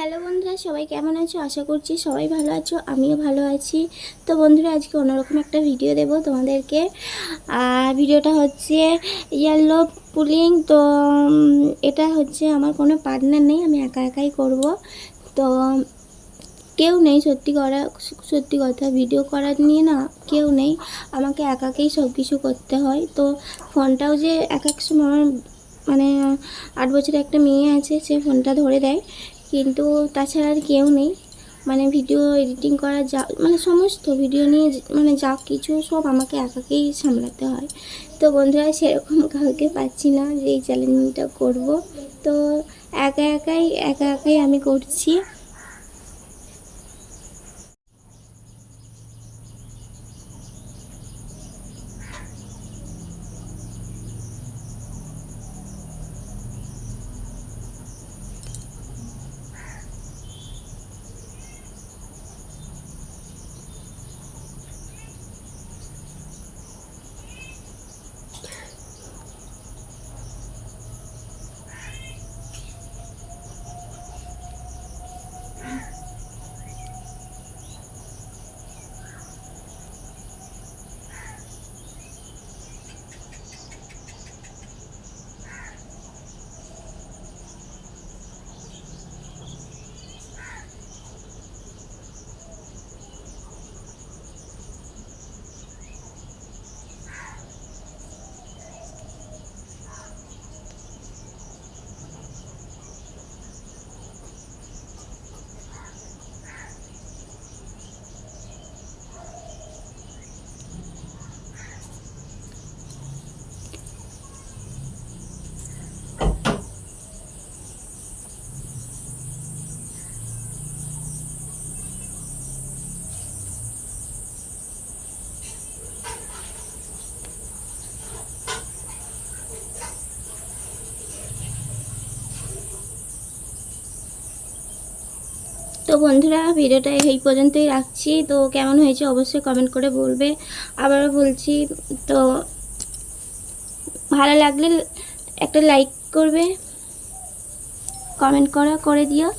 Hello বন্ধুরা, সবাই কেমন আছো? আশা করছি সবাই ভালো আছো, আমিও ভালো আছি। তো বন্ধুরা, আজকে অন্যরকম একটা ভিডিও দেব তোমাদেরকে। আর ভিডিওটা হচ্ছে ইয়েলো পুলিং। তো এটা হচ্ছে আমার কোনো পার্টনার নেই, আমি একা একাই করব। তো কেউ নেই, সত্যি কথা ভিডিও করার নিয়ে না কেউ নেই, আমাকে একাকেই সব কিছু করতে হয়। তো ফোনটাও যে এক এক সময় আমার মানে 8 বছরের একটা মেয়ে আছে, সে ফোনটা ধরে দেয়, কিন্তু তাছাড়া আর কেউ নেই। মানে ভিডিও এডিটিং করা যা মানে সমস্ত ভিডিও নিয়ে মানে যা কিছু সব আমাকে একাকেই সামলাতে হয়। তো বন্ধুরা, সেরকম কাউকে পাচ্ছি না যে এই চ্যালেঞ্জটা করব। তো একা একাই আমি করছি। তো বন্ধুরা, ভিডিওটা এই পর্যন্তই রাখছি। তো কেমন হয়েছে অবশ্যই কমেন্ট করে বলবে। আবারও বলছি, তো ভালো লাগলে একটা লাইক করবে, কমেন্ট করে দিও।